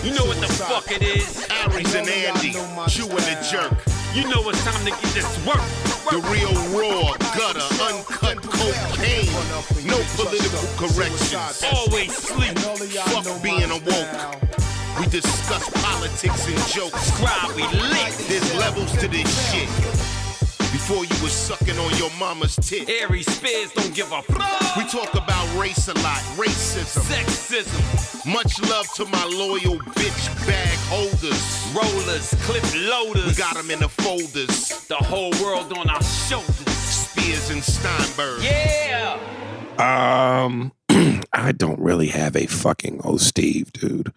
You know what the fuck it is? Aries and Andy, chewing the jerk. You know it's time to get this work. The real raw, gutter, uncut cocaine. No political corrections. Always sleep. Fuck being awoke. We discuss politics and jokes. Scribe, we lit. There's levels to this shit. Before you was sucking on your mama's tit. Aries Spears don't give a fuck. We talk about race a lot, racism, Sexism. Much love to my loyal bitch bag holders. Rollers, clip loaders. We got them in the folders. The whole world on our shoulders. Spears and Steinberg. Yeah. I don't really have a fucking Steve, dude.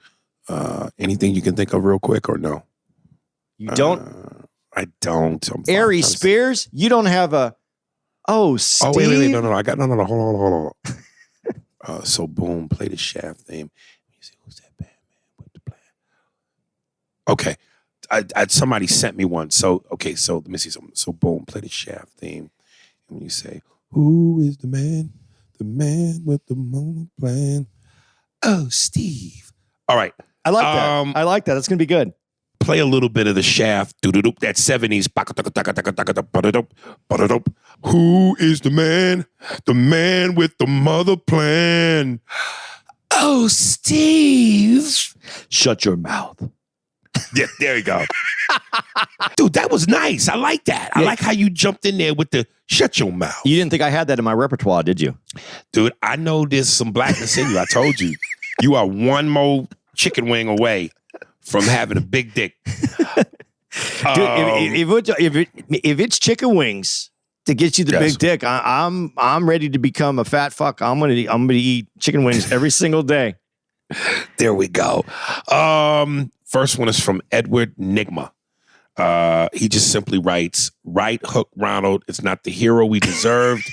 Anything you can think of real quick or no? You don't? I don't. Aries Spears? You don't have a... Steve? Oh, wait. No. I got... No. Hold on. So, boom. Play the Shaft theme. Let me see. Who's that bad man with the plan? Okay. Somebody sent me one. So, okay. So, let me see something. So, boom. Play the Shaft theme. And when you say, who is the man? The man with the moon plan? Oh, Steve. All right. I like that. I like that. That's going to be good. Play a little bit of the Shaft. Doo-doo-doo. That 70s. Who is the man? The man with the mother plan. Oh, Steve. Shut your mouth. Yeah, there you go. Dude, that was nice. I like that. I like how you jumped in there with the shut your mouth. You didn't think I had that in my repertoire, did you? Dude, I know there's some blackness in you. I told you. You are one more chicken wing away from having a big dick. Dude, if it's chicken wings to get you the big dick, I'm ready to become a fat fuck. I'm gonna eat chicken wings every single day. There we go. First one is from Edward Nigma. He just simply writes, right hook Ronald. It's not the hero we deserved,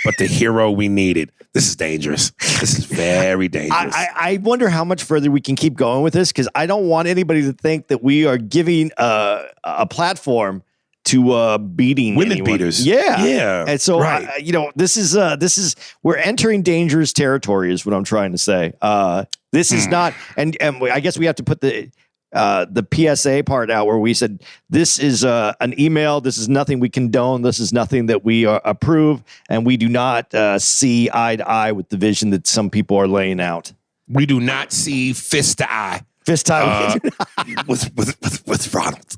but the hero we needed. This is dangerous. This is very dangerous. I wonder how much further we can keep going with this, because I don't want anybody to think that we are giving a platform to beating women anyone. beaters. Yeah. And so, this is we're entering dangerous territory is what I'm trying to say. This is not, and I guess we have to put the PSA part out where we said, this is an email. This is nothing we condone. This is nothing that we approve. And we do not see eye to eye with the vision that some people are laying out. We do not see fist to eye. Fist time with Ronald.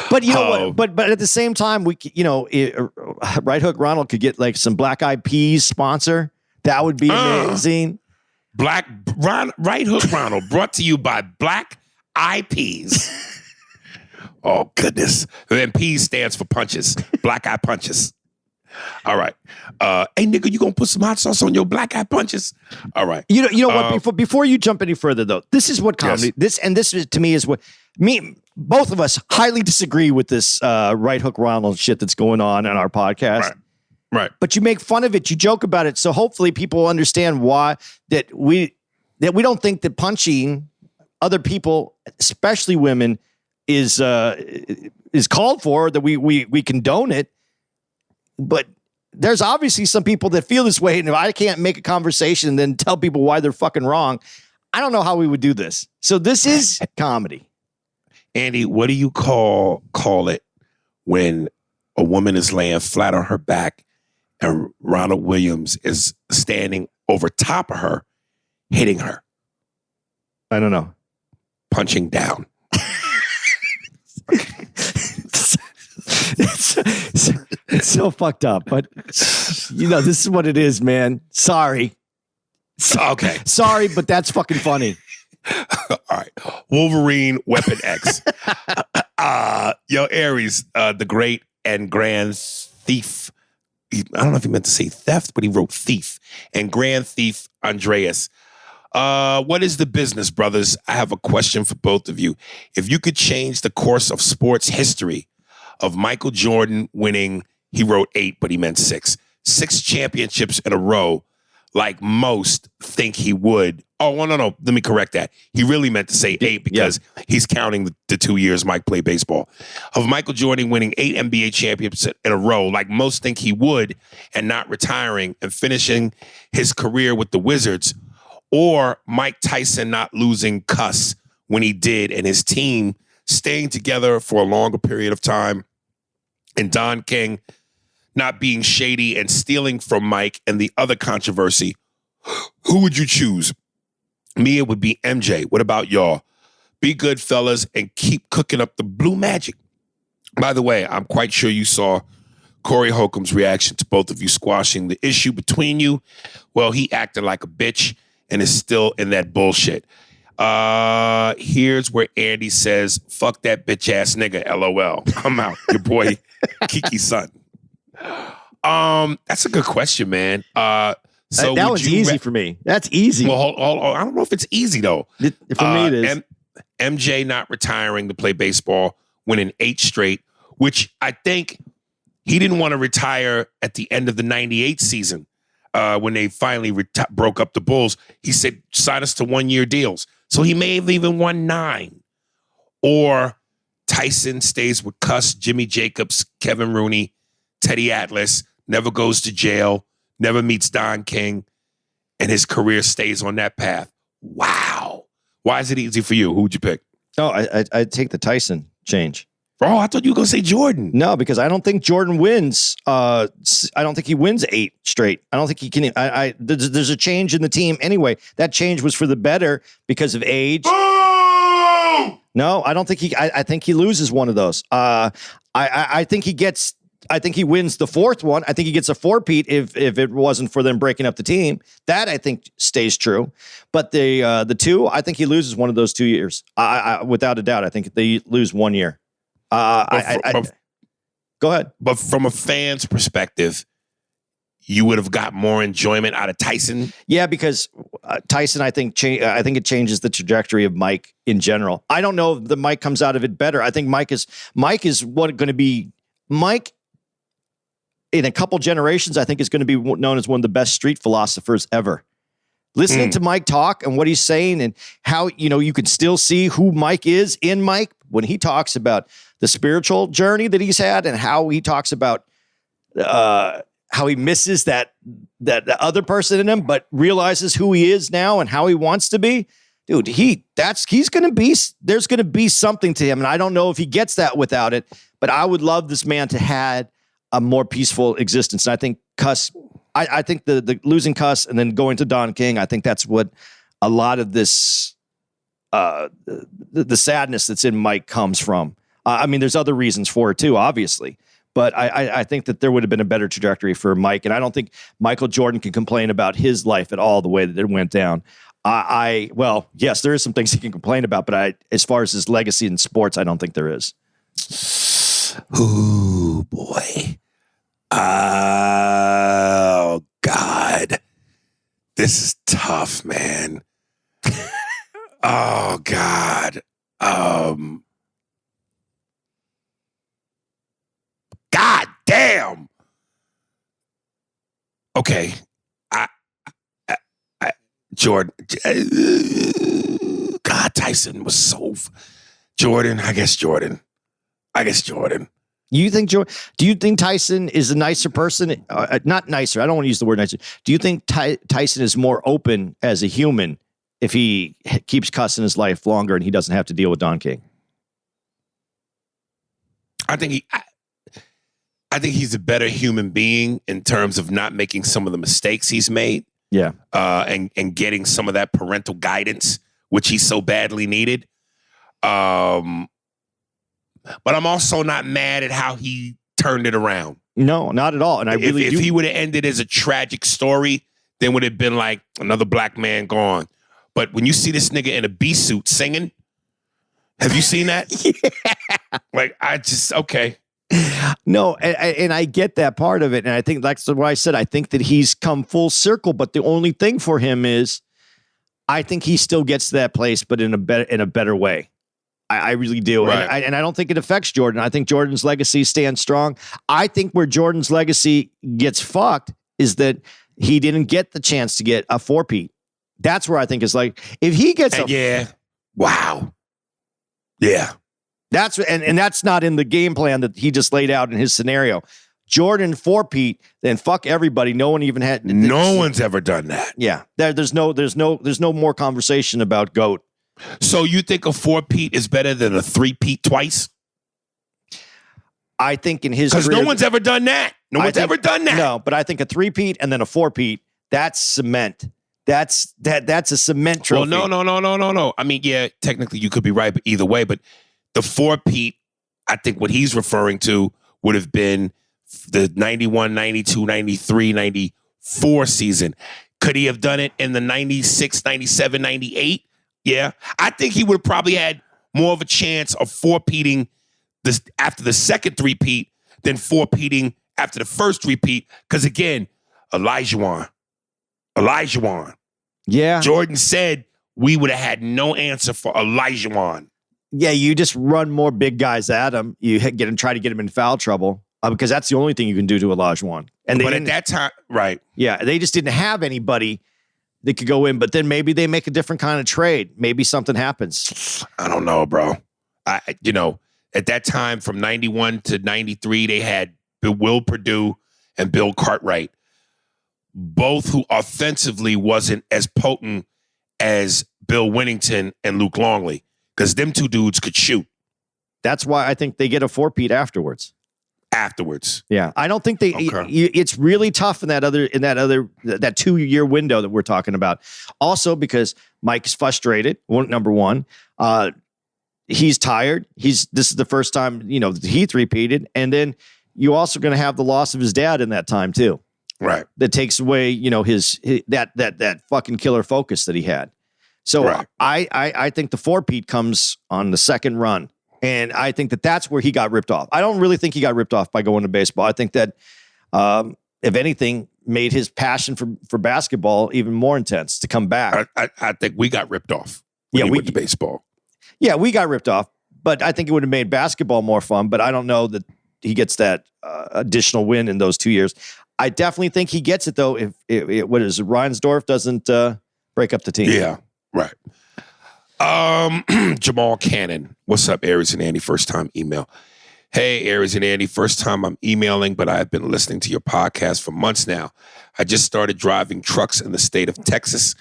But you know what? But at the same time, we Right Hook Ronald could get like some Black Eyed Peas sponsor. That would be amazing. Right Hook Ronald, brought to you by Black Eyed Peas. Oh goodness! And then P stands for punches. Black Eye Punches. All right. Hey nigga, you gonna put some hot sauce on your black eye punches? All right. You know what? Before you jump any further, though, this is what comedy. This is, to me, is what both of us highly disagree with this Right Hook Ronald shit that's going on our podcast. Right. But you make fun of it, you joke about it, so hopefully people understand why that we don't think that punching other people, especially women, is called for. That we condone it. But there's obviously some people that feel this way, and if I can't make a conversation and then tell people why they're fucking wrong, I don't know how we would do this. So this is comedy. Andy, what do you call it when a woman is laying flat on her back and Ronald Williams is standing over top of her, hitting her? I don't know. Punching down. It's so fucked up, but this is what it is, man. Sorry. Okay. Sorry, but that's fucking funny. All right. Wolverine Weapon X. Aries, the great and grand thief. I don't know if he meant to say theft, but he wrote thief. And grand thief Andreas. What is the business, brothers? I have a question for both of you. If you could change the course of sports history of Michael Jordan winning, he wrote 8, but he meant 6 championships in a row, like most think he would. Oh, no. Let me correct that. He really meant to say 8 because he's counting the 2 years Mike played baseball. Of Michael Jordan winning 8 NBA championships in a row, like most think he would, and not retiring and finishing his career with the Wizards, or Mike Tyson not losing cuss when he did, and his team staying together for a longer period of time, and Don King not being shady and stealing from Mike and the other controversy, who would you choose? Me, it would be MJ. What about y'all? Be good, fellas, and keep cooking up the blue magic. By the way, I'm quite sure you saw Corey Holcomb's reaction to both of you squashing the issue between you. Well, he acted like a bitch and is still in that bullshit. Here's where Andy says, fuck that bitch ass nigga, LOL. I'm out. Your boy, Kiki's son. That's a good question, man. So that was easy for me. That's easy. Well, hold, I don't know if it's easy though. For me, it is. MJ not retiring to play baseball, winning 8 straight, which I think he didn't want to retire at the end of the 98 season when they finally broke up the Bulls. He said, sign us to 1-year deals. So he may have even won 9. Or Tyson stays with Cuss, Jimmy Jacobs, Kevin Rooney, Teddy Atlas, never goes to jail, never meets Don King, and his career stays on that path. Wow. Why is it easy for you? Who would you pick? Oh, I'd take the Tyson change. Oh, I thought you were going to say Jordan. No, because I don't think Jordan wins. I don't think he wins 8 straight. I don't think he can. There's a change in the team anyway. That change was for the better because of age. Oh! No, I don't think he. I think he loses one of those. I think he gets. I think he wins the 4th one. I think he gets a 4-peat if it wasn't for them breaking up the team. That I think stays true. But the 2, I think he loses one of those 2 years. Without a doubt, I think they lose 1 year. Go ahead. But from a fan's perspective, you would have got more enjoyment out of Tyson. Yeah, because Tyson, I think it changes the trajectory of Mike in general. I don't know if the Mike comes out of it better. I think Mike is what going to be Mike. In a couple generations, I think is going to be known as one of the best street philosophers ever. Listening to Mike talk and what he's saying and how, you can still see who Mike is in Mike when he talks about the spiritual journey that he's had and how he talks about how he misses that other person in him, but realizes who he is now and how he wants to be. Dude, there's going to be something to him. And I don't know if he gets that without it, but I would love this man to have a more peaceful existence. And I think Cuss, I think the losing Cuss and then going to Don King, I think that's what a lot of this, the sadness that's in Mike comes from. I mean, there's other reasons for it too, obviously, but I think that there would have been a better trajectory for Mike. And I don't think Michael Jordan can complain about his life at all, the way that it went down. Well, yes, there is some things he can complain about, but as far as his legacy in sports, I don't think there is. Ooh, boy. Oh, God. This is tough, man. Oh, God. God damn. Okay. Jordan. God, Tyson was so... Jordan. I guess Jordan. You think do you think Tyson is a nicer person? Not nicer. I don't want to use the word nicer. Do you think Tyson is more open as a human if he keeps cussing his life longer and he doesn't have to deal with Don King? I think he's a better human being in terms of not making some of the mistakes he's made. Yeah. And getting some of that parental guidance, which he so badly needed. But I'm also not mad at how he turned it around. No, not at all. And if he would have ended as a tragic story, then would have been like another black man gone. But when you see this nigga in a bee suit singing, have you seen that? Yeah. Like, okay. No, and I get that part of it. And I think that's what I said. I think that he's come full circle. But the only thing for him is I think he still gets to that place, but in a better way. I really do. Right. And I don't think it affects Jordan. I think Jordan's legacy stands strong. I think where Jordan's legacy gets fucked is that he didn't get the chance to get a 4-peat. That's where I think it's like, if he gets yeah. Wow. Yeah. That's not in the game plan that he just laid out in his scenario. Jordan 4-peat, then fuck everybody. No one even had. No one's ever done that. Yeah. There's no more conversation about GOAT. So you think a 4-peat is better than a 3-peat twice? I think in his Because career, no one's ever done that. No one's ever done that. No, but I think a 3-peat and then a 4-peat, that's cement. That's a cement trophy. Well, no. I mean, yeah, technically you could be right, but either way. But the 4-peat, I think what he's referring to would have been the 91, 92, 93, 94 season. Could he have done it in the 96, 97, 98? Yeah. I think he would have probably had more of a chance of 4-peating this after the second 3-peat than 4-peating after the first 3-peat. Because again, Elijah. Yeah. Jordan said we would have had no answer for Elijah. Yeah, you just run more big guys at him. You try to get him in foul trouble because that's the only thing you can do to Olajuwon. But at that time, right? Yeah, they just didn't have anybody that could go in. But then maybe they make a different kind of trade. Maybe something happens. I don't know, bro. At that time from 91 to 93, they had Will Perdue and Bill Cartwright, both who offensively wasn't as potent as Bill Winnington and Luke Longley, because them two dudes could shoot. That's why I think they get a 4-peat afterwards. Yeah, I don't think they. Okay. It's really tough in that 2-year window that we're talking about. Also, because Mike's frustrated. Number one, he's tired. This is the first time he 3-peated, and then you also going to have the loss of his dad in that time too. Right. That takes away his that fucking killer focus that he had. So right. I think the 4-peat comes on the second run. And I think that's where he got ripped off. I don't really think he got ripped off by going to baseball. I think that, if anything, made his passion for basketball even more intense to come back. I think we got ripped off when he went to baseball. Yeah, we got ripped off. But I think it would have made basketball more fun. But I don't know that he gets that additional win in those 2 years. I definitely think he gets it, though, if Reinsdorf doesn't break up the team. Yeah, right. Jamal Cannon. What's up, Aries and Andy? First time email. Hey, Aries and Andy. First time I'm emailing, but I've been listening to your podcast for months now. I just started driving trucks in the state of Texas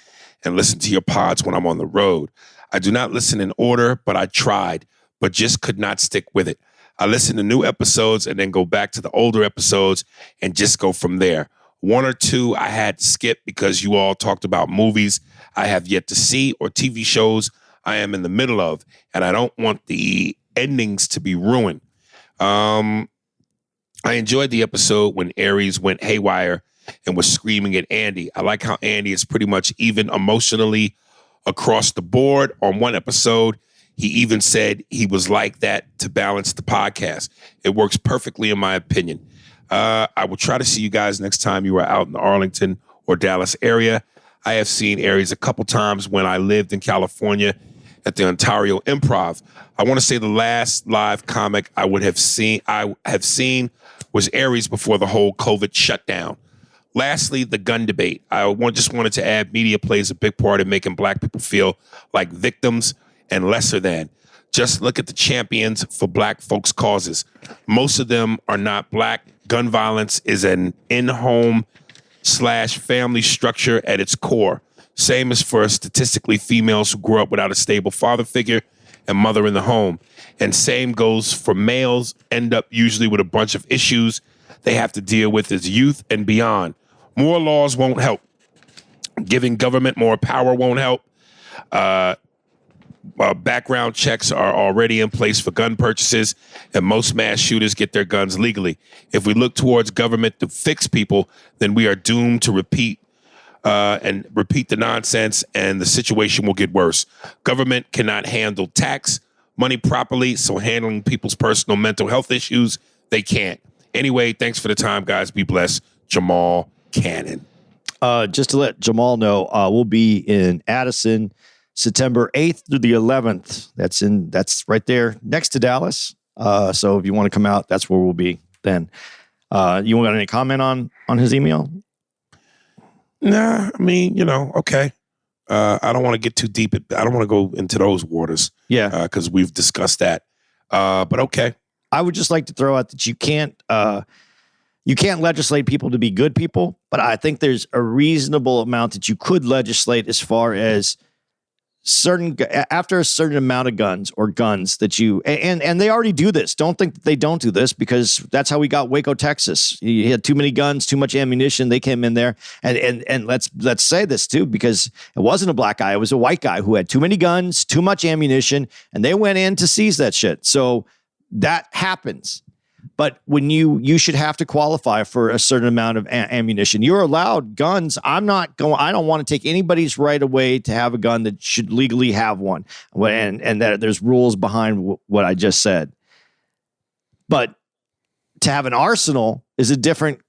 and listen to your pods when I'm on the road. I do not listen in order, but I tried, but just could not stick with it. I listen to new episodes and then go back to the older episodes and just go from there. One or two I had to skip because you all talked about movies I have yet to see or TV shows I am in the middle of, and I don't want the endings to be ruined. I enjoyed the episode when Aries went haywire and was screaming at Andy. I like how Andy is pretty much even emotionally across the board. On one episode, he even said he was like that to balance the podcast. It works perfectly in my opinion. I will try to see you guys next time you are out in the Arlington or Dallas area. I have seen Aries a couple times when I lived in California at the Ontario Improv. I want to say the last live comic I have seen was Aries before the whole COVID shutdown. Lastly, the gun debate. I just wanted to add media plays a big part in making black people feel like victims and lesser than. Just look at the champions for black folks' causes. Most of them are not black. Gun violence is an in-home / family structure at its core. Same as for statistically females who grew up without a stable father figure and mother in the home. And same goes for males, end up usually with a bunch of issues they have to deal with as youth and beyond. More laws won't help. Giving government more power won't help. Background checks are already in place for gun purchases, and most mass shooters get their guns legally. If we look towards government to fix people, then we are doomed to repeat the nonsense, and the situation will get worse. Government cannot handle tax money properly, so handling people's personal mental health issues, they can't. Anyway, thanks for the time, guys. Be blessed. Jamal Cannon. Just to let Jamal know, we'll be in Addison September 8th through the 11th. That's right there next to Dallas. So if you want to come out, that's where we'll be then. You want any comment on his email? Nah, I mean, okay. I don't want to get too deep. I don't want to go into those waters. Yeah. Because we've discussed that. But okay. I would just like to throw out that you can't legislate people to be good people, but I think there's a reasonable amount that you could legislate as far as after a certain amount of guns that you and they already do this. Don't think that they don't do this, because that's how we got Waco, Texas. You had too many guns, too much ammunition. They came in there and let's say this too, because it wasn't a black guy, it was a white guy who had too many guns, too much ammunition, and they went in to seize that shit. So that happens. But when you should have to qualify for a certain amount of ammunition. You're allowed guns. I don't want to take anybody's right away to have a gun that should legally have one. And that there's rules behind what I just said. But to have an arsenal is a different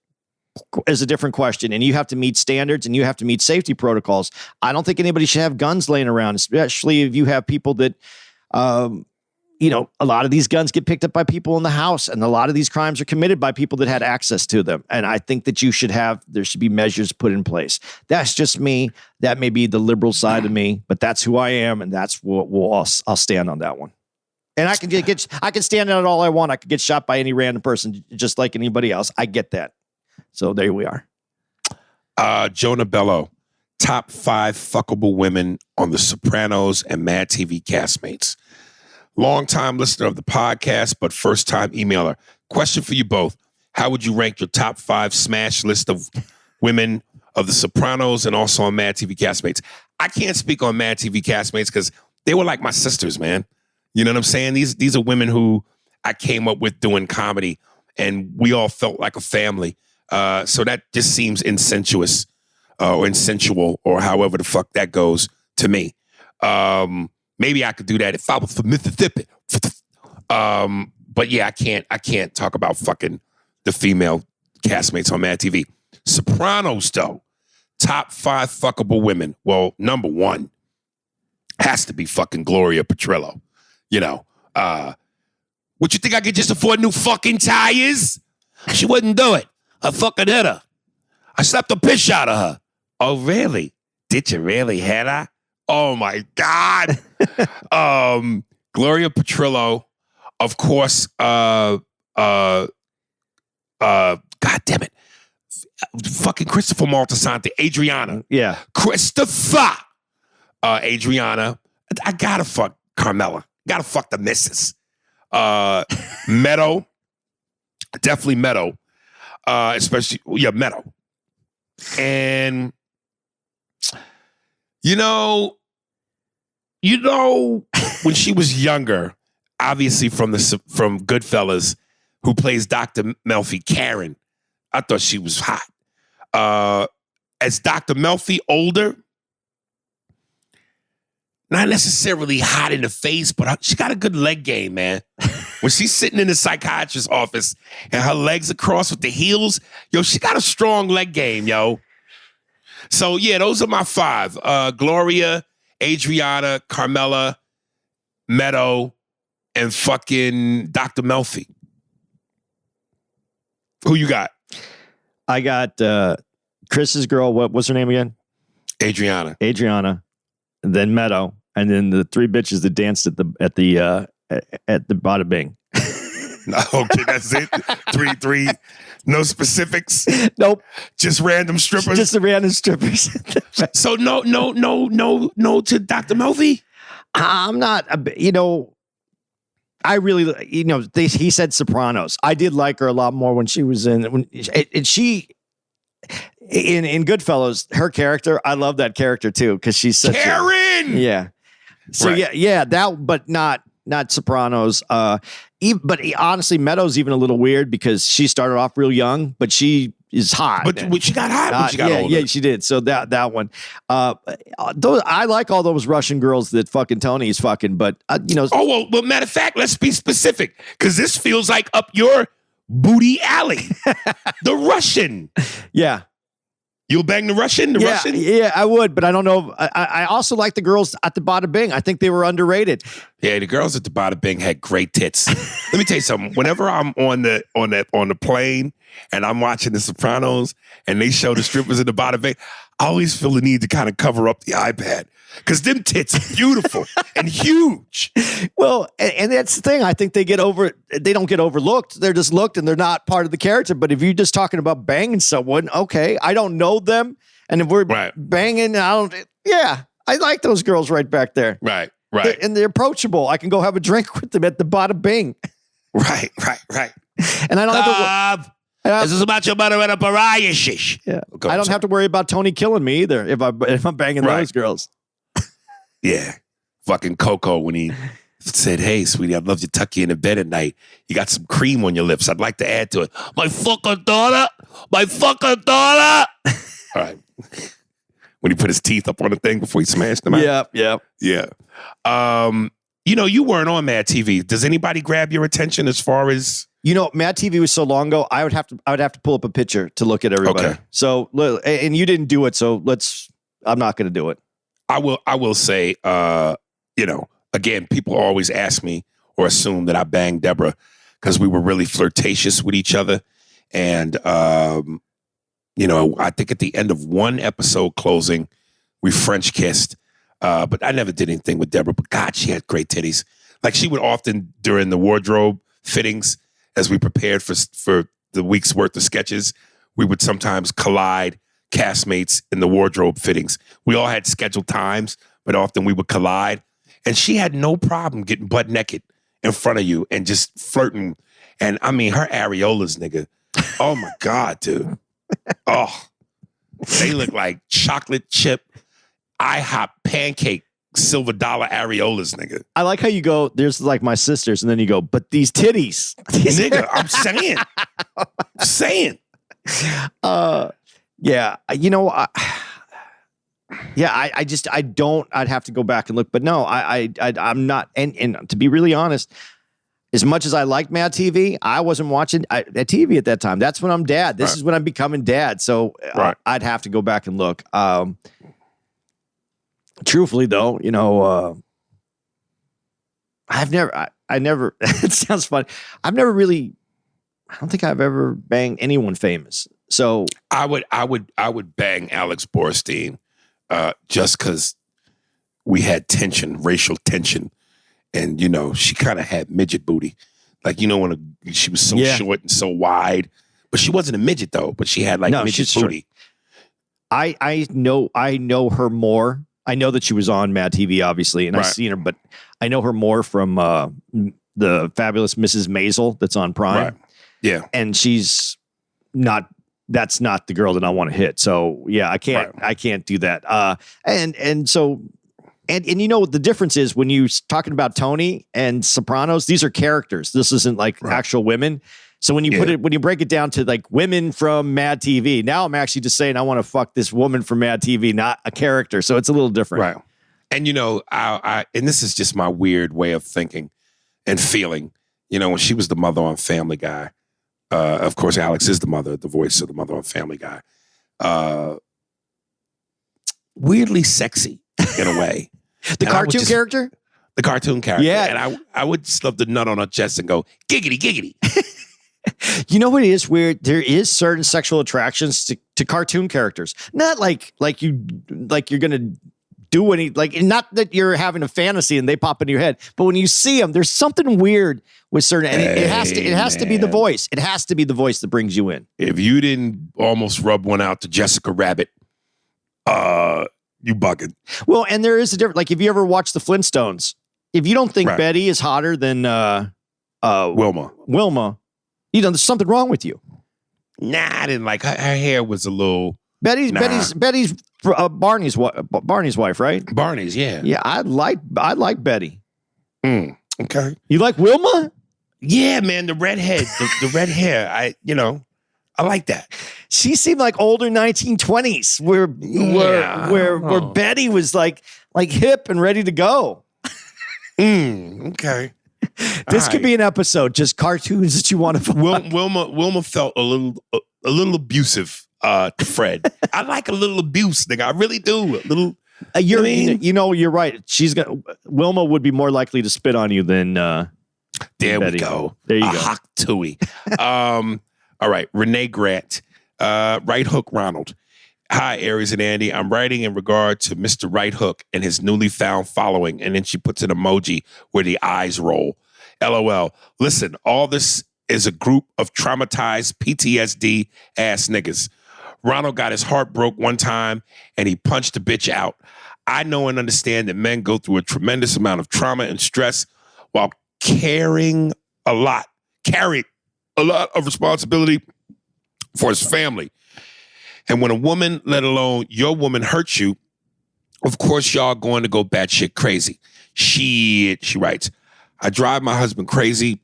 question, and you have to meet standards and you have to meet safety protocols. I don't think anybody should have guns laying around, especially if you have people that, a lot of these guns get picked up by people in the house, and a lot of these crimes are committed by people that had access to them. And I think that there should be measures put in place. That's just me. That may be the liberal side of me, but that's who I am, and that's what I'll stand on that one. And I can stand on it all I want. I could get shot by any random person, just like anybody else. I get that. So there we are. Jonah Bello, top 5 fuckable women on The Sopranos and Mad TV castmates. Long-time listener of the podcast, but first-time emailer. Question for you both. How would you rank your top 5 smash list of women of The Sopranos and also on Mad TV castmates? I can't speak on Mad TV castmates because they were like my sisters, man. You know what I'm saying? These are women who I came up with doing comedy, and we all felt like a family. So that just seems insensuous or insensual or however the fuck that goes to me. Maybe I could do that if I was from Mississippi. But yeah, I can't talk about fucking the female castmates on Mad TV. Sopranos, though. Top 5 fuckable women. Well, number 1 has to be fucking Gloria Petrillo. What you think I could just afford new fucking tires? She wouldn't do it. I fucking hit her. I slapped the piss out of her. Oh, really? Did you really hit her? Oh my God. Gloria Petrillo, of course, God damn it. Fucking Christopher Moltisanti, Adriana. Yeah. Christopher. Adriana. I gotta fuck Carmela. Gotta fuck the missus. Meadow. Definitely Meadow. Especially, Meadow. And when she was younger, obviously from Goodfellas, who plays Dr. Melfi, Karen, I thought she was hot. As Dr. Melfi, older, not necessarily hot in the face, but she got a good leg game, man. When she's sitting in the psychiatrist's office and her legs are crossed with the heels, she got a strong leg game, yo. So, yeah, those are my 5. Gloria, Adriana, Carmela, Meadow, and fucking Dr. Melfi. Who you got? I got Chris's girl. What's her name again? Adriana. And then Meadow. And then the 3 bitches that danced at the Bada Bing. Okay, that's it. 3. No specifics. Nope. Just random strippers. Just the random strippers. So no to Dr. Melfi. I'm not. I really, he said Sopranos. I did like her a lot more when she was in Goodfellas. Her character, I love that character too because she's such Karen. Yeah. So right. yeah, that, but not Sopranos. But honestly, Meadow's even a little weird because she started off real young, but she is hot. But she got hot when she got older. Yeah, she did. So that one. I like all those Russian girls that fucking Tony's fucking, but Oh, well, matter of fact, let's be specific because this feels like up your booty alley. The Russian. Yeah. You'll bang the Russian? Russian? Yeah, I would, but I don't know. I also like the girls at the Bada Bing. I think they were underrated. Yeah, the girls at the Bada Bing had great tits. Let me tell you something. Whenever I'm on the plane and I'm watching The Sopranos and they show the strippers at the Bada Bing, I always feel the need to kind of cover up the iPad because them tits are beautiful and huge. Well, and that's the thing. I think they don't get overlooked. They're just looked and they're not part of the character. But if you're just talking about banging someone, okay, I don't know them. And if we're banging, I like those girls right back there. Right. And they're approachable. I can go have a drink with them at the Bada Bing. Right. And I don't have to. This is about your mother and a pariah shish. Yeah. Go, I don't have to worry about Tony killing me either if I'm banging those girls. Yeah. Fucking Coco when he said, "Hey, sweetie, I'd love to tuck you into bed at night. You got some cream on your lips. I'd like to add to it. My fucking daughter. All right. When he put his teeth up on the thing before he smashed them out. Yeah. You weren't on Mad TV. Does anybody grab your attention as far as... Mad TV was so long ago. I would have to pull up a picture to look at everybody. Okay. So, and you didn't do it, so I'm not going to do it. I will say, again, people always ask me or assume that I banged Deborah because we were really flirtatious with each other. And, I think at the end of one episode closing, we French kissed. But I never did anything with Deborah. But God, she had great titties. Like she would often, during the wardrobe fittings, as we prepared for the week's worth of sketches, we would sometimes collide castmates in the wardrobe fittings. We all had scheduled times, but often we would collide. And she had no problem getting butt naked in front of you and just flirting. And I mean, her areolas, nigga. Oh my God, dude. Oh, they look like chocolate chip IHOP pancake silver dollar areolas, nigga. I like how you go, there's like my sisters, and then you go, but these titties. Nigga, I'm saying. Yeah, I'd have to go back and look, but no, I'm not, and to be really honest, as much as I liked Mad TV, I wasn't watching TV at that time. That's when I'm dad. This is when I'm becoming dad. So I'd have to go back and look. Truthfully, though, I've never. It sounds funny. I've never really. I don't think I've ever banged anyone famous. So I would bang Alex Borstein, just because we had tension, racial tension, and she kind of had midget booty, like when she was so short and so wide, but she wasn't a midget though. But she had midget booty. I know her more. I know that she was on Mad TV, obviously, and I've seen her, but I know her more from the Fabulous Mrs. Maisel that's on Prime. Right. Yeah. And she's not, that's not the girl that I want to hit. So yeah, I can't do that. And so the difference is when you talking about Tony and Sopranos, these are characters. This isn't like actual women. So when you break it down to like women from Mad TV, now I'm actually just saying I want to fuck this woman from Mad TV, not a character. So it's a little different. Right. And and this is just my weird way of thinking and feeling, when she was the mother on Family Guy, of course, Alex is the voice of the mother on Family Guy. Weirdly sexy in a way. The cartoon character? The cartoon character. Yeah. And I would just love to nut on her chest and go, giggity, giggity. You know what is weird? There is certain sexual attractions to cartoon characters. Not like you're gonna do any, not that you're having a fantasy and they pop into your head, but when you see them, there's something weird with certain. And it has to be the voice. It has to be the voice that brings you in. If you didn't almost rub one out to Jessica Rabbit, you bugging. Well, and there is a difference. Like if you ever watch the Flintstones, if you don't think Betty is hotter than Wilma. There's something wrong with you. Nah, I didn't like her hair was a little. Betty's Barney's wife, right? Barney's, yeah. Yeah, I like Betty. Okay. You like Wilma? Yeah, man, the redhead, the red hair. I like that. She seemed like older 1920s, where Betty was like hip and ready to go. Okay. This could be an episode, just cartoons that you want to. Wilma felt a little abusive to Fred. I like a little abuse, nigga. I really do. A little. You're right. Wilma would be more likely to spit on you than. There we go. There you go. Hawk Tui. All right, Renee Grant, Right Hook Ronald. Hi, Aries and Andy. I'm writing in regard to Mr. Right Hook and his newly found following. And then she puts an emoji where the eyes roll. LOL. Listen, all this is a group of traumatized PTSD ass niggas. Ronald got his heart broke one time and he punched a bitch out. I know and understand that men go through a tremendous amount of trauma and stress while carrying a lot of responsibility for his family. And when a woman, let alone your woman, hurts you, of course, y'all going to go batshit crazy. Shit, she writes, I drive my husband crazy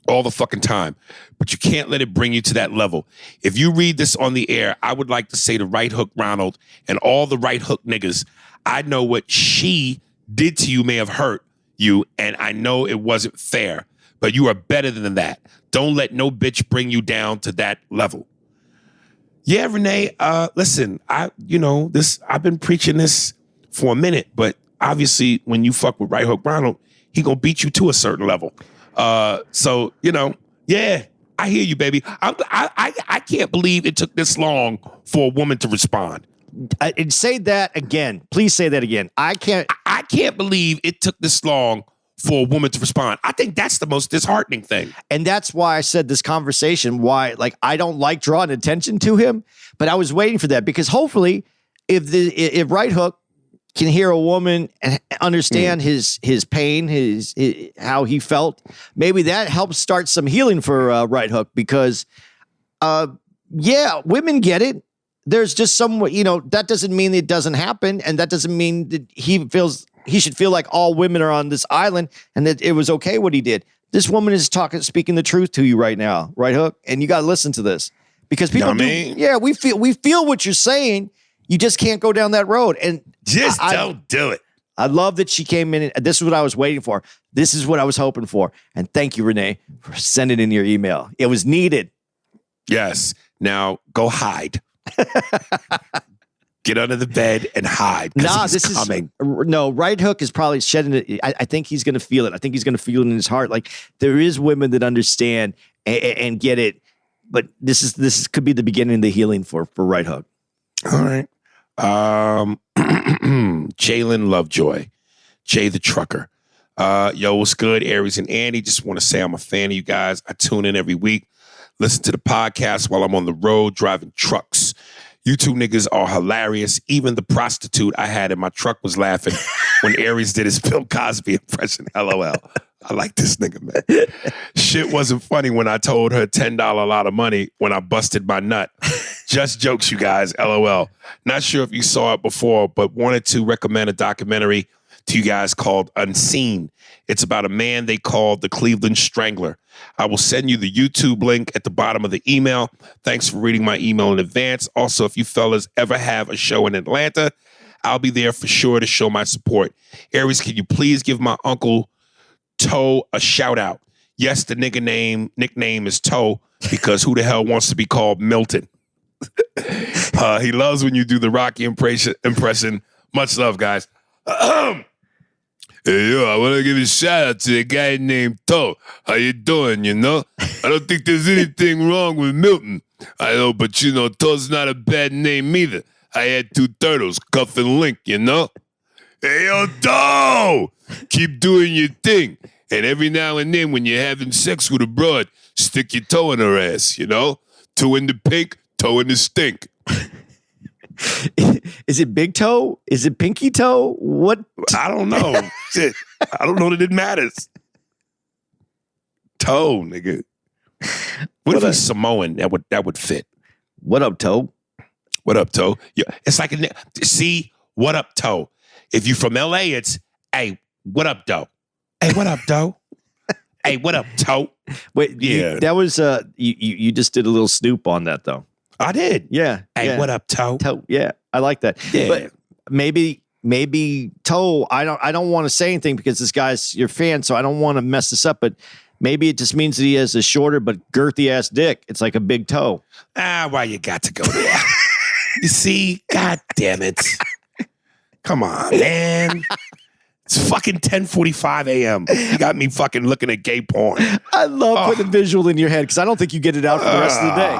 all the fucking time, but you can't let it bring you to that level. If you read this on the air, I would like to say to Right Hook Ronald and all the Right Hook niggas, I know what she did to you may have hurt you, and I know it wasn't fair, but you are better than that. Don't let no bitch bring you down to that level. Yeah, Renee, listen, I've been preaching this for a minute, but obviously when you fuck with Right Hook Ronald, he gonna beat you to a certain level. So, yeah, I hear you, baby. I can't believe it took this long for a woman to respond. And say that again. Please say that again. I can't believe it took this long for a woman to respond. I think that's the most disheartening thing. And that's why I said this conversation, why, like, I don't like drawing attention to him, but I was waiting for that because hopefully if Right Hook can hear a woman and understand his pain, his how he felt, maybe that helps start some healing for Right Hook because, women get it. There's just some, that doesn't mean it doesn't happen. And that doesn't mean that he should feel like all women are on this island and that it was okay what he did. This woman is speaking the truth to you right now, Right Hook? And you got to listen to this because people we feel what you're saying. You just can't go down that road. And don't do it. I love that she came in. And this is what I was waiting for. This is what I was hoping for. And thank you, Renee, for sending in your email. It was needed. Yes. Now go hide. Get under the bed and hide. This coming. Right Hook is probably shedding it. I think he's going to feel it. I think he's going to feel it in his heart. Like there is women that understand and get it. But this could be the beginning of the healing for Right Hook. All right. Jalen Lovejoy, Jay the Trucker. Yo, what's good, Aries and Andy? Just want to say I'm a fan of you guys. I tune in every week. Listen to the podcast while I'm on the road driving trucks. You two niggas are hilarious. Even the prostitute I had in my truck was laughing when Aries did his Bill Cosby impression. LOL. I like this nigga, man. Shit wasn't funny when I told her $10 a lot of money when I busted my nut. Just jokes, you guys. LOL. Not sure if you saw it before, but wanted to recommend a documentary to you guys called Unseen. It's about a man they called the Cleveland Strangler. I will send you the YouTube link at the bottom of the email. Thanks for reading my email in advance. Also, if you fellas ever have a show in Atlanta, I'll be there for sure to show my support. Aries, can you please give my uncle Toe a shout out? Yes, the nickname is Toe because who the hell wants to be called Milton? He loves when you do the Rocky impression. Much love, guys. Hey, yo, I want to give a shout out to a guy named Toe. How you doing, I don't think there's anything wrong with Milton. I know, but, Toe's not a bad name either. I had two turtles, Cuff and Link, Hey, yo, Toe! Keep doing your thing. And every now and then when you're having sex with a broad, stick your toe in her ass, Toe in the pink, toe in the stink. Is it big toe? Is it pinky toe? What? I don't know. Shit. I don't know that it matters. Toe, nigga. What if he's Samoan? That would fit. What up, Toe? What up, Toe? Yeah, it's like see, what up, Toe? If you from LA, it's hey, what up, Doe? Hey, what up, Doe? Hey, what up, Toe? Wait, yeah, that was you just did a little snoop on that though. I did. Yeah. Hey, yeah. what up, Toe? Toe. Yeah, I like that. Yeah. But maybe Toe. I don't want to say anything because this guy's your fan, so I don't want to mess this up. But maybe it just means that he has a shorter but girthy ass dick. It's like a big toe. Why you got to go there? You see, God damn it! Come on, man. It's fucking 10:45 a.m. You got me fucking looking at gay porn. I love putting a visual in your head because I don't think you get it out for the rest of the day.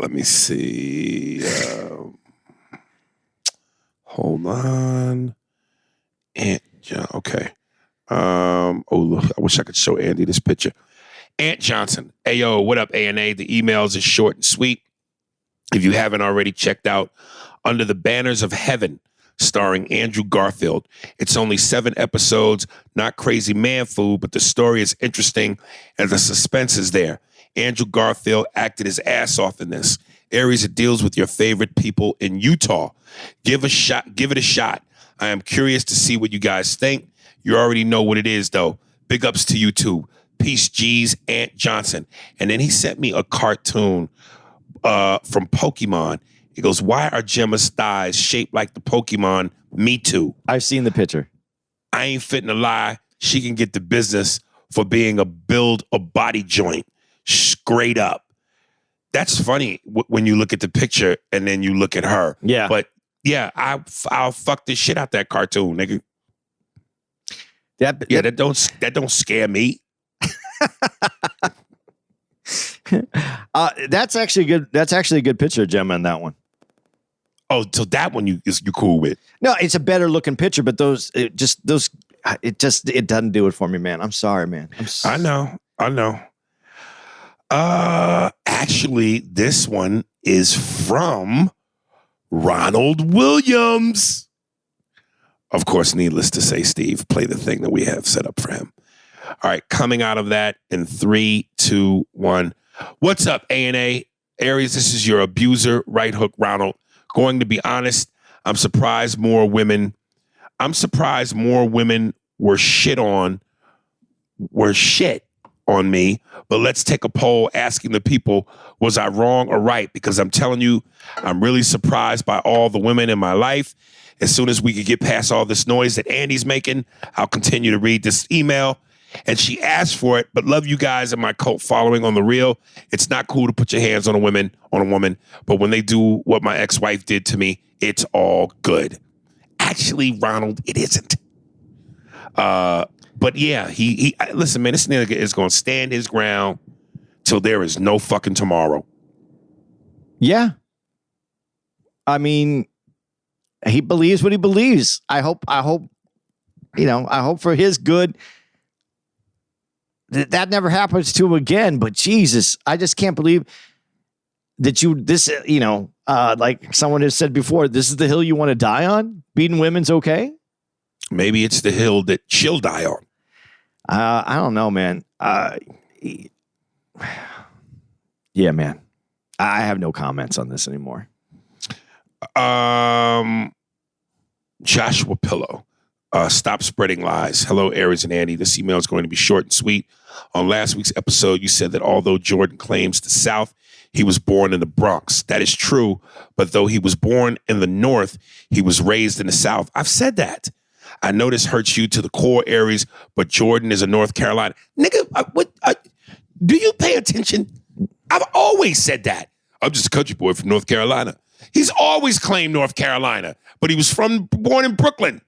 Let me see. Hold on. And okay. Look, I wish I could show Andy this picture. Ant Johnson. Ayo, what up, A&A? The emails is short and sweet. If you haven't already checked out Under the Banners of Heaven, starring Andrew Garfield. It's only 7 episodes, not crazy man food, but the story is interesting and the suspense is there. Andrew Garfield acted his ass off in this. Aries, it deals with your favorite people in Utah. Give it a shot. I am curious to see what you guys think. You already know what it is, though. Big ups to you, too. Peace, G's, Ant Johnson. And then he sent me a cartoon from Pokemon. He goes, why are Gemma's thighs shaped like the Pokemon Mewtwo? I've seen the picture. I ain't fitting to lie. She can get the business for being a body joint straight up. That's funny when you look at the picture and then you look at her. Yeah. But yeah, I'll fuck this shit out that cartoon, nigga. That don't scare me. That's actually good. That's actually a good picture of Gemma in that one. Oh, so that one you cool with? No, it's a better looking picture, but it doesn't do it for me, man. I'm sorry, man. I know. Actually, this one is from Ronald Williams. Of course, needless to say, Steve, play the thing that we have set up for him. All right, coming out of that in 3, 2, 1. What's up, A&A? Aries, this is your abuser, right hook, Ronald. Going to be honest, I'm surprised more women were shit on me, but let's take a poll asking the people, was I wrong or right? Because I'm telling you, I'm really surprised by all the women in my life. As soon as we could get past all this noise that Andy's making, I'll continue to read this email. And she asked for it, but love you guys and my cult following on the real. It's not cool to put your hands on a woman, but when they do what my ex-wife did to me, it's all good. Actually, Ronald, it isn't. But yeah, he listen, man, this nigga is going to stand his ground till there is no fucking tomorrow. Yeah. I mean, he believes what he believes. I hope, for his good that never happens to him again. But Jesus, I just can't believe that like someone has said before, this is the hill you want to die on? Beating women's okay? Maybe it's the hill that she'll die on. I don't know, man. Yeah, man. I have no comments on this anymore. Joshua Pillow. Stop spreading lies. Hello, Aries and Andy. This email is going to be short and sweet. On last week's episode, you said that although Jordan claims the South, he was born in the Bronx. That is true. But though he was born in the North, he was raised in the South. I've said that. I know this hurts you to the core, Aries, but Jordan is a North Carolina. Nigga, do you pay attention? I've always said that. I'm just a country boy from North Carolina. He's always claimed North Carolina, but he was born in Brooklyn.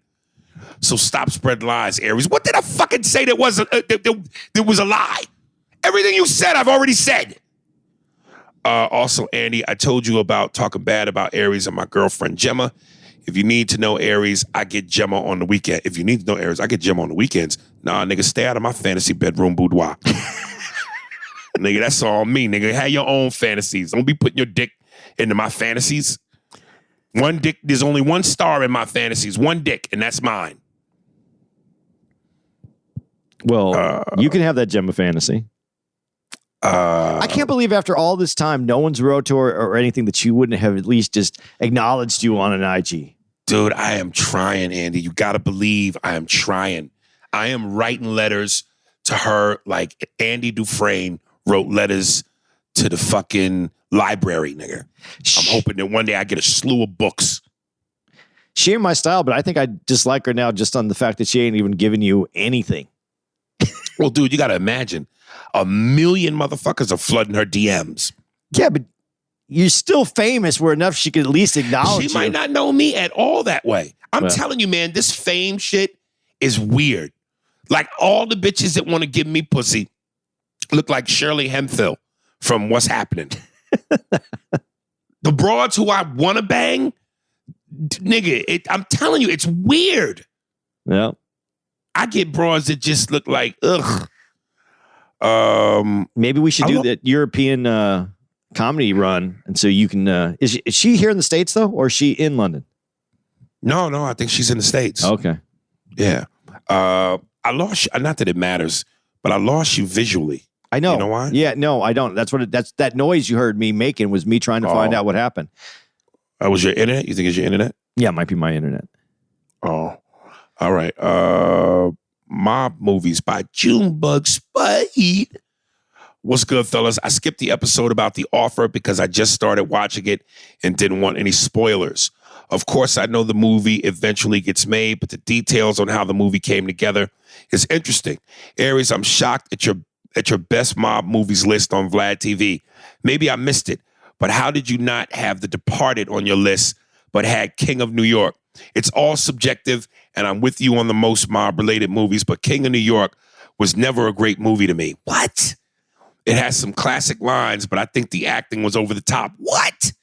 So stop spreading lies, Aries. What did I fucking say that was a lie? Everything you said, I've already said. Also, Andy, I told you about talking bad about Aries and my girlfriend, Gemma. If you need to know Aries, I get Gemma on the weekend. If you need to know Aries, I get Gemma on the weekends. Nah, nigga, stay out of my fantasy bedroom boudoir. Nigga, that's all me, nigga. Have your own fantasies. Don't be putting your dick into my fantasies. One dick, there's only one star in my fantasies. One dick, and that's mine. Well, you can have that Gemma fantasy. I can't believe after all this time, no one's wrote to her or anything that she wouldn't have at least just acknowledged you on an IG. Dude, I am trying, Andy. You got to believe I am trying. I am writing letters to her like Andy Dufresne wrote letters to the fucking library, nigga. I'm hoping that one day I get a slew of books. She ain't my style, but I think I dislike her now just on the fact that she ain't even giving you anything. Well, dude, you got to imagine 1 million motherfuckers are flooding her DMs. Yeah, but you're still famous where enough she could at least acknowledge you. She might not know me at all that way. I'm telling you, man, this fame shit is weird. Like all the bitches that want to give me pussy look like Shirley Hemphill from What's Happening. The broads who I want to bang, nigga, I'm telling you, it's weird. Yeah. I get broads that just look like, ugh. Maybe we should do that European comedy run, and so you can. Is she here in the States though, or is she in London? No, I think she's in the States. Okay. Yeah. I lost you, not that it matters, but I lost you visually. I know. You know why? Yeah, no, I don't. That's that noise you heard me making was me trying to find out what happened. Was your internet? You think it's your internet? Yeah, it might be my internet. Oh, all right. Mob Movies by Junebug Spade. What's good, fellas? I skipped the episode about The Offer because I just started watching it and didn't want any spoilers. Of course, I know the movie eventually gets made, but the details on how the movie came together is interesting. Aries, I'm shocked at your best mob movies list on Vlad TV. Maybe I missed it, but how did you not have The Departed on your list, but had King of New York? It's all subjective, and I'm with you on the most mob-related movies, but King of New York was never a great movie to me. What? It has some classic lines, but I think the acting was over the top. What?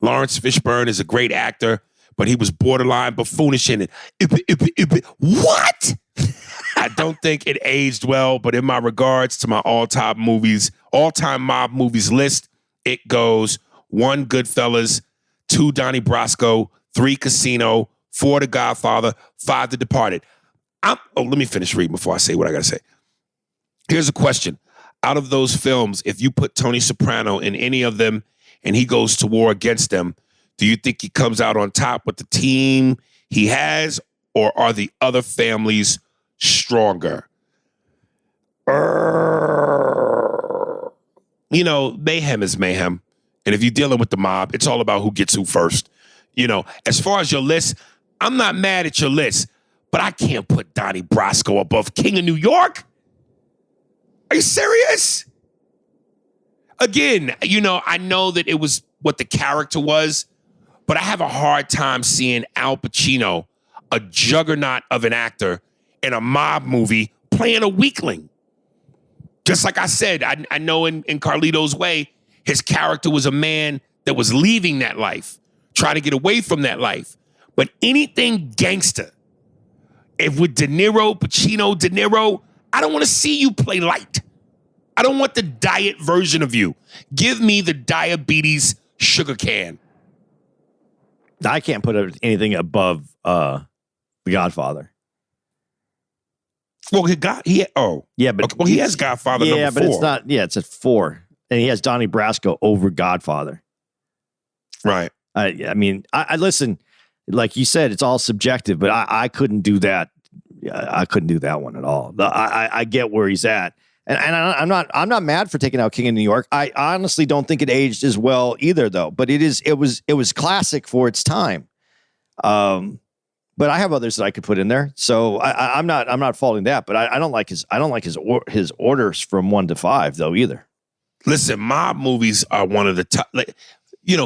Lawrence Fishburne is a great actor, but he was borderline buffoonish in it. What? I don't think it aged well, but in my regards to my all-time mob movies list, it goes 1, Goodfellas, 2, Donnie Brasco, 3, Casino, 4, The Godfather, 5, The Departed. Let me finish reading before I say what I got to say. Here's a question. Out of those films, if you put Tony Soprano in any of them and he goes to war against them, do you think he comes out on top with the team he has, or are the other families stronger? You know, mayhem is mayhem. And if you're dealing with the mob, it's all about who gets who first. You know, as far as your list, I'm not mad at your list, but I can't put Donnie Brasco above King of New York. Are you serious? Again, you know, I know that it was what the character was, but I have a hard time seeing Al Pacino, a juggernaut of an actor, in a mob movie playing a weakling. Just like I said, I know in Carlito's Way, his character was a man that was leaving that life, trying to get away from that life. But anything gangster, if with De Niro, I don't want to see you play light. I don't want the diet version of you. Give me the diabetes sugar can. I can't put anything above The Godfather. Well, he has Godfather number 4. Yeah, but it's not. Yeah, it's at 4, and he has Donnie Brasco over Godfather. Right. I mean, I listen. Like you said, it's all subjective, but I couldn't do that. I couldn't do that one at all. I get where he's at, and I'm not mad for taking out King of New York. I honestly don't think it aged as well either, though. But it was classic for its time. But I have others that I could put in there, so I'm not faulting that. But I don't like his orders from 1 to 5 though either. Listen, mob movies are one of the top,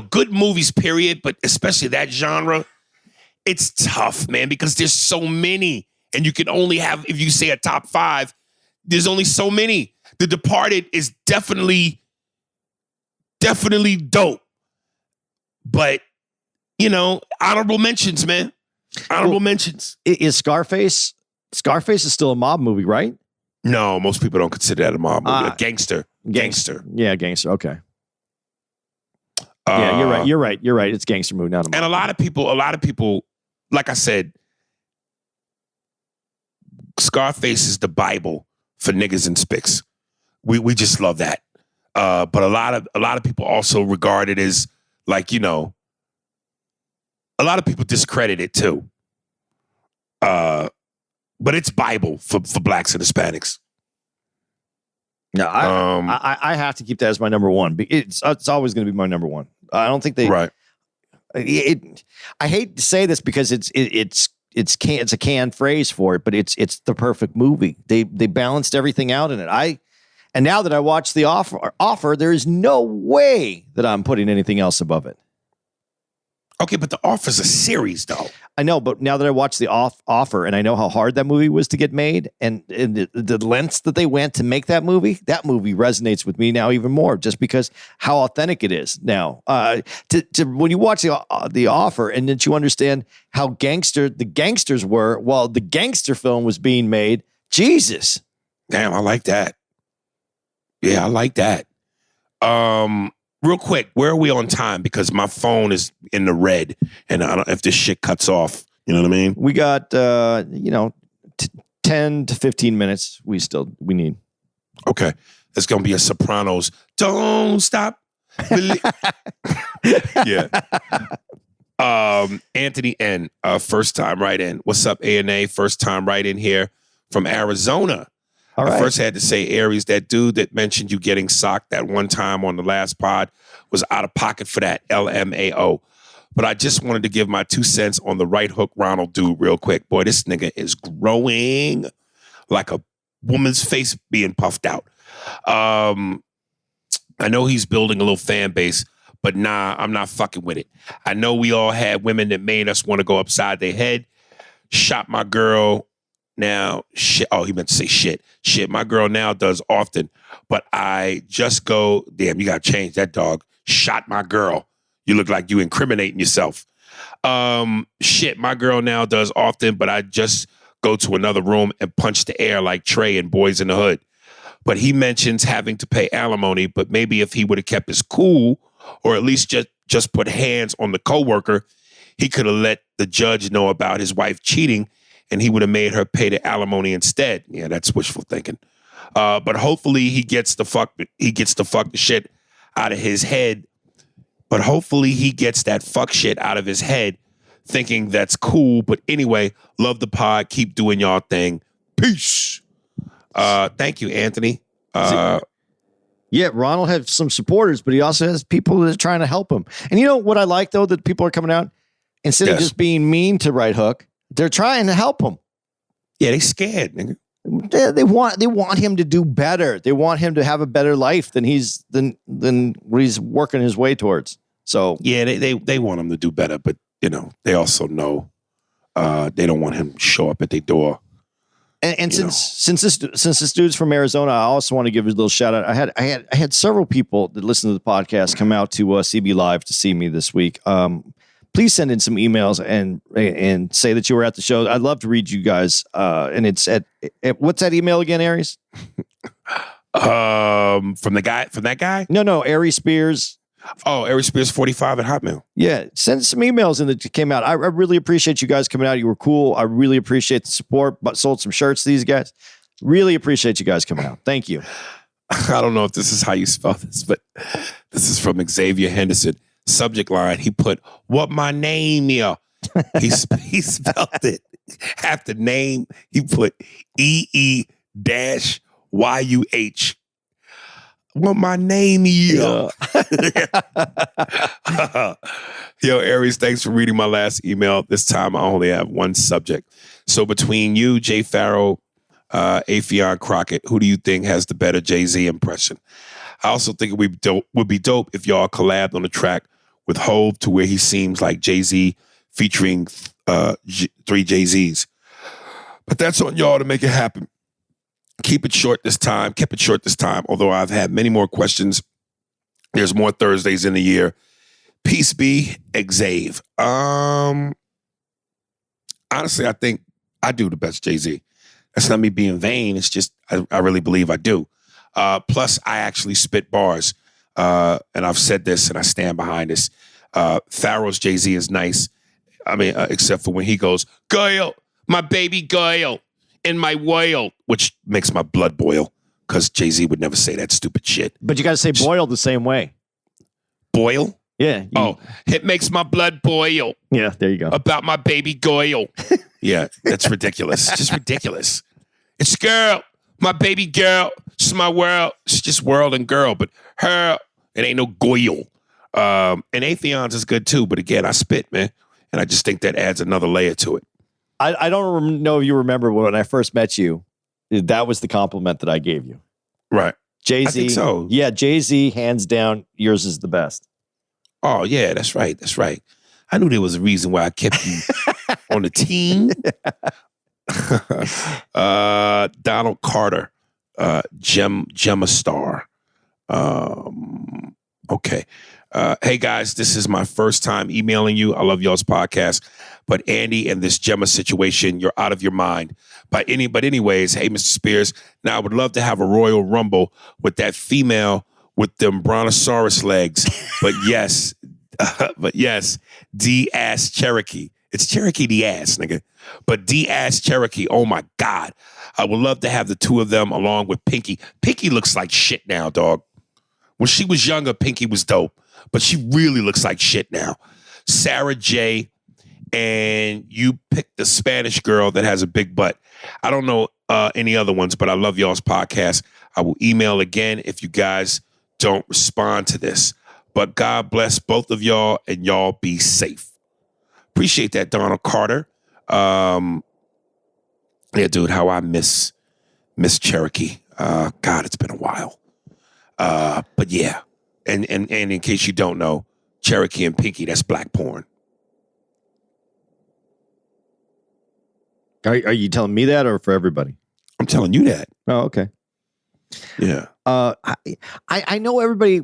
good movies, period. But especially that genre, it's tough, man, because there's so many, and you can only have, if you say a top 5, there's only so many. The Departed is definitely dope, but honorable mentions, man. Honorable mentions. Is Scarface? Scarface is still a mob movie, right? No, most people don't consider that a mob movie. A gangster. Yeah, gangster. Okay. Yeah, you're right. It's gangster movie, not a mob. And a lot of people, like I said, Scarface is the Bible for niggas and spics. We just love that. But a lot of people also regard it as a lot of people discredit it too. But it's Bible for blacks and Hispanics. No, I have to keep that as my number 1. It's always going to be my number 1. I don't think they. Right. I hate to say this because it's a canned phrase for it, but it's the perfect movie. They balanced everything out in it. And now that I watched The Offer, there is no way that I'm putting anything else above it. Okay, but The Offer's a series, though. I know, but now that I watched The Offer and I know how hard that movie was to get made and the lengths that they went to make that movie resonates with me now even more just because how authentic it is now. When you watch the Offer and then you understand how the gangsters were while the gangster film was being made, Jesus. Damn, I like that. Yeah, I like that. Real quick, where are we on time? Because my phone is in the red, and I don't if this shit cuts off. You know what I mean? We got 10 to 15 minutes. We need. Okay, it's gonna be a Sopranos. Don't stop. Yeah. Anthony N. First time right in. What's up, A&A? First time right in here from Arizona. All right. I first had to say, Aries, that dude that mentioned you getting socked that one time on the last pod was out of pocket for that. LMAO. But I just wanted to give my 2 cents on the right hook Ronald dude real quick. Boy, this nigga is growing like a woman's face being puffed out. I know he's building a little fan base, but nah, I'm not fucking with it. I know we all had women that made us want to go upside their head. Shot my girl. Now, shit. Oh, he meant to say shit. Shit, my girl now does often, but I just go, damn, you got to change that, dog. Shot my girl. You look like you incriminating yourself. Shit, my girl now does often, but I just go to another room and punch the air like Trey and Boys in the Hood. But he mentions having to pay alimony, but maybe if he would have kept his cool or at least just put hands on the coworker, he could have let the judge know about his wife cheating and he would have made her pay the alimony instead. Yeah, that's wishful thinking. But hopefully he gets the fuck the shit out of his head. But hopefully he gets that fuck shit out of his head thinking that's cool. But anyway, love the pod. Keep doing y'all thing. Peace. Thank you, Anthony. Yeah, Ronald has some supporters, but he also has people that are trying to help him. And you know what I like, though, that people are coming out? Instead of just being mean to Right Hook, they're trying to help him. Yeah, they scared, nigga. They want him to do better. They want him to have a better life than what he's working his way towards. So yeah, they want him to do better, but you know, they also know they don't want him to show up at their door. And since this dude's from Arizona, I also want to give a little shout out. I had several people that listen to the podcast come out to CB Live to see me this week. Please send in some emails and say that you were at the show. I'd love to read you guys. And it's at what's that email again, Aries? From that guy? No, Aries Spears. Oh, Aries Spears 45 at Hotmail. Yeah, send some emails in that came out. I really appreciate you guys coming out. You were cool. I really appreciate the support. But sold some shirts to these guys. Really appreciate you guys coming out. Thank you. I don't know if this is how you spell this, but this is from Xavier Henderson. Subject line, he put, what my name here? He spelled it. After name, he put EE-YUH. What my name here? Yeah. Yo, Aries, thanks for reading my last email. This time I only have one subject. So between you, Jay Farrow, Afion Crockett, who do you think has the better Jay-Z impression? I also think it would be dope if y'all collabed on a track with Hove to where he seems like Jay-Z featuring three Jay-Z's. But that's on y'all to make it happen. Keep it short this time. Although I've had many more questions. There's more Thursdays in the year. Peace be, Xav. Honestly, I think I do the best Jay-Z. That's not me being vain. It's just I really believe I do. Plus, I actually spit bars. And I've said this and I stand behind this. Pharaoh's Jay-Z is nice. I mean, except for when he goes, girl, my baby girl, in my world, which makes my blood boil because Jay-Z would never say that stupid shit. But you got to say boil the same way. Boil? Yeah. It makes my blood boil. Yeah, there you go. About my baby girl. Yeah, that's ridiculous. It's just ridiculous. It's girl, my baby girl. It's my world. It's just world and girl. But her, it ain't no goyle. And Athion's is good too. But again, I spit, man. And I just think that adds another layer to it. I don't know if you remember when I first met you. That was the compliment that I gave you. Right. Jay-Z. I think so. Yeah, Jay-Z, hands down, yours is the best. Oh, yeah, that's right. That's right. I knew there was a reason why I kept you on the team. Donald Carter, Gemma Star. Okay. Hey guys, this is my first time emailing you. I love y'all's podcast, but Andy and this Gemma situation, you're out of your mind. But anyways, hey, Mr. Spears, now I would love to have a Royal Rumble with that female with them brontosaurus legs. But yes, D-ass Cherokee. It's Cherokee D-ass, nigga. But D-ass Cherokee, oh my God. I would love to have the two of them along with Pinky. Pinky looks like shit now, dog. When she was younger, Pinky was dope. But she really looks like shit now. Sarah J. And you picked the Spanish girl that has a big butt. I don't know any other ones, but I love y'all's podcast. I will email again if you guys don't respond to this. But God bless both of y'all, and y'all be safe. Appreciate that, Donald Carter. Yeah, dude, how I miss Cherokee. God, it's been a while. But yeah. And in case you don't know, Cherokee and Pinky, that's black porn. Are you telling me that or for everybody? I'm telling you that. Oh, okay. Yeah. I know everybody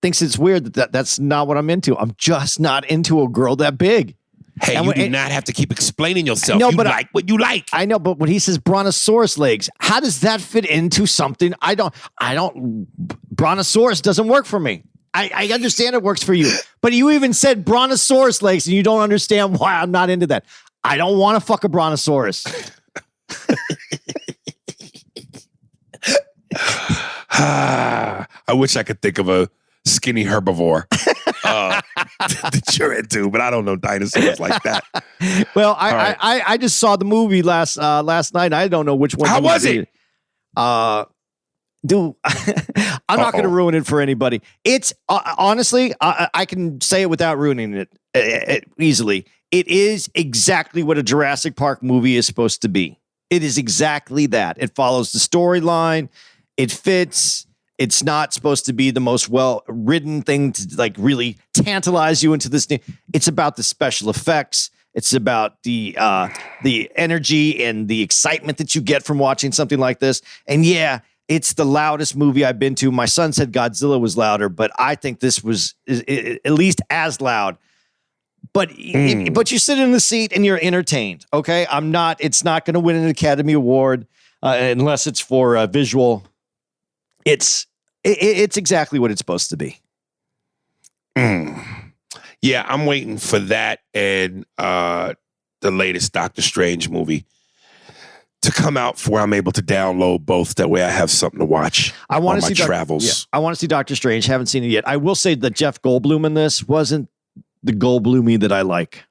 thinks it's weird that's not what I'm into. I'm just not into a girl that big. Hey, and you do not have to keep explaining yourself. No, you but like what you like. I know, but when he says brontosaurus legs, how does that fit into something? I don't. Brontosaurus doesn't work for me. I understand it works for you, but you even said brontosaurus legs, and you don't understand why I'm not into that. I don't want to fuck a brontosaurus. I wish I could think of a skinny herbivore that you're into, but I don't know dinosaurs like that. Well, I just saw the movie last night. I don't know which one. How was it? Dude, I'm not going to ruin it for anybody. It's honestly, I can say it without ruining it easily. It is exactly what a Jurassic Park movie is supposed to be. It is exactly that. It follows the storyline. It fits. It's not supposed to be the most well-written thing to like really tantalize you into this thing. It's about the special effects. It's about the energy and the excitement that you get from watching something like this. And yeah, it's the loudest movie I've been to. My son said Godzilla was louder, but I think this was at least as loud. But you sit in the seat and you're entertained. Okay, it's not going to win an Academy Award unless it's for visual. It's exactly what it's supposed to be. Yeah, I'm waiting for that and the latest Doctor Strange movie to come out before I'm able to download both. That way I have something to watch on my travels. I want to see Doctor Strange. Haven't seen it yet. I will say that Jeff Goldblum in this wasn't the Goldblummy that I like.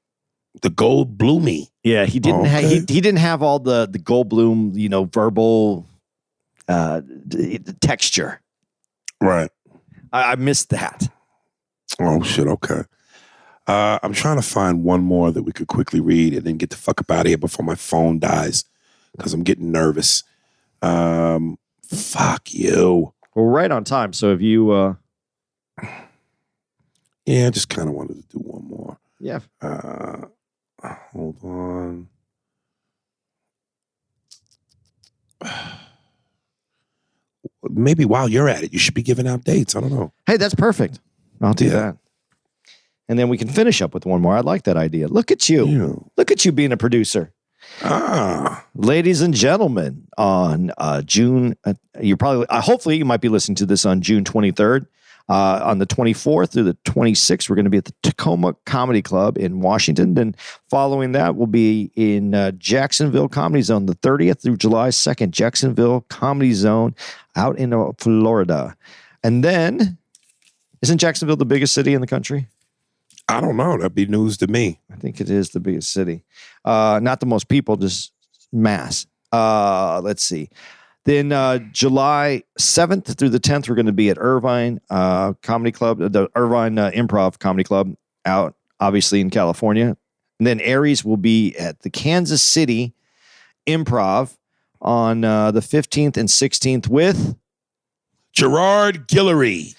The Goldblummy? Yeah, he didn't he didn't have all the Goldblum, verbal texture. Right. I missed that. Oh, shit. Okay. I'm trying to find one more that we could quickly read and then get the fuck up out of here before my phone dies because I'm getting nervous. Fuck you. We're right on time. So if you... Yeah, I just kind of wanted to do one more. Yeah. Hold on. Maybe while you're at it, you should be giving out dates. I don't know. Hey, that's perfect. I'll do that. And then we can finish up with one more. I like that idea. Look at you. Yeah. Look at you being a producer. Ladies and gentlemen, on June, hopefully you might be listening to this on June 23rd. On the 24th through the 26th, we're going to be at the Tacoma Comedy Club in Washington. Then following that, we'll be in Jacksonville Comedy Zone the 30th through July 2nd. Jacksonville Comedy Zone out in Florida. And then, isn't Jacksonville the biggest city in the country? I don't know. That'd be news to me. I think it is the biggest city. Not the most people, just mass. Let's see. Then July 7th through the 10th, we're going to be at Irvine Comedy Club, the Irvine Improv Comedy Club out, obviously, in California. And then Aries will be at the Kansas City Improv on the 15th and 16th with Gerard Guillory.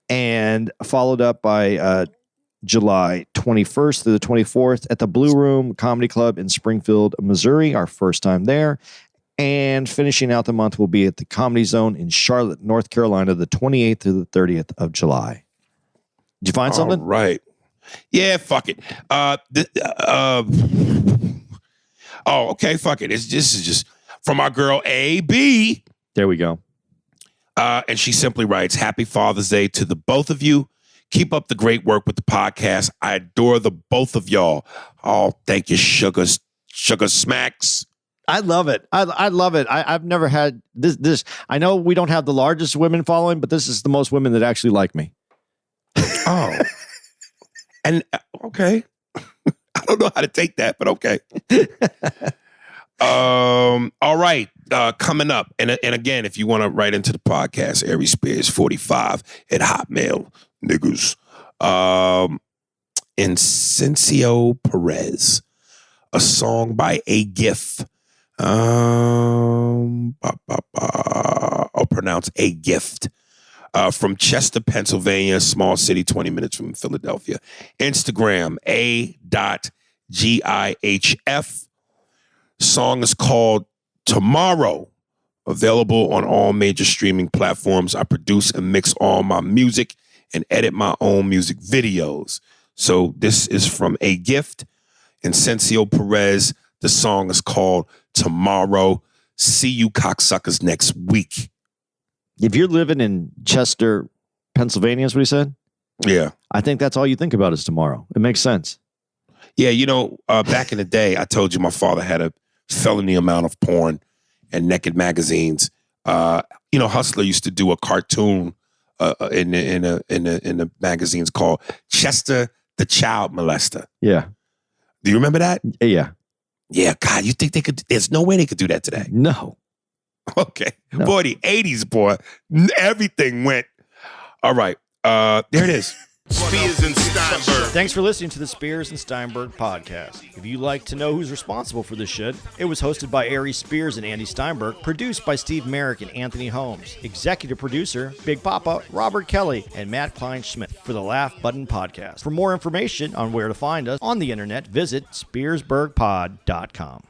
And followed up by July 21st through the 24th at the Blue Room Comedy Club in Springfield, Missouri, our first time there. And finishing out the month will be at the Comedy Zone in Charlotte, North Carolina, the 28th through the 30th of July. Did you find something? Right. Yeah, fuck it. Okay, fuck it. This is just from our girl AB. There we go. And she simply writes, Happy Father's Day to the both of you. Keep up the great work with the podcast. I adore the both of y'all. Oh, thank you, sugar smacks. I love it. I love it. I've never had this. I know we don't have the largest women following, but this is the most women that actually like me. Oh. And okay. I don't know how to take that, but okay. All right. Coming up. And again, if you want to write into the podcast, Aries Spears 45 at Hotmail, niggas. Incencio Perez, a song by A Gift. I'll pronounce A Gift. From Chester, Pennsylvania, small city, 20 minutes from Philadelphia. Instagram, a.gihf. Song is called Tomorrow. Available on all major streaming platforms. I produce and mix all my music and edit my own music videos. So this is from A Gift, Incencio Perez. The song is called Tomorrow. See you cocksuckers next week. If you're living in Chester, Pennsylvania, is what he said? Yeah. I think that's all you think about is tomorrow. It makes sense. Yeah, back in the day, I told you my father had a felony amount of porn and naked magazines. Hustler used to do a cartoon in the magazines called Chester the Child Molester. Yeah. Do you remember that? Yeah. Yeah, God, you think they could? There's no way they could do that today. No. Okay. No. Boy, the 80s, boy, everything went. All right. There it is. Spears and Steinberg. Thanks for listening to the Spears and Steinberg podcast. If you'd like to know who's responsible for this shit, it was hosted by Aries Spears and Andy Steinberg, produced by Steve Merrick and Anthony Holmes, executive producer, Big Papa, Robert Kelly, and Matt Kleinschmidt for the Laugh Button podcast. For more information on where to find us on the internet, visit SpearsburgPod.com.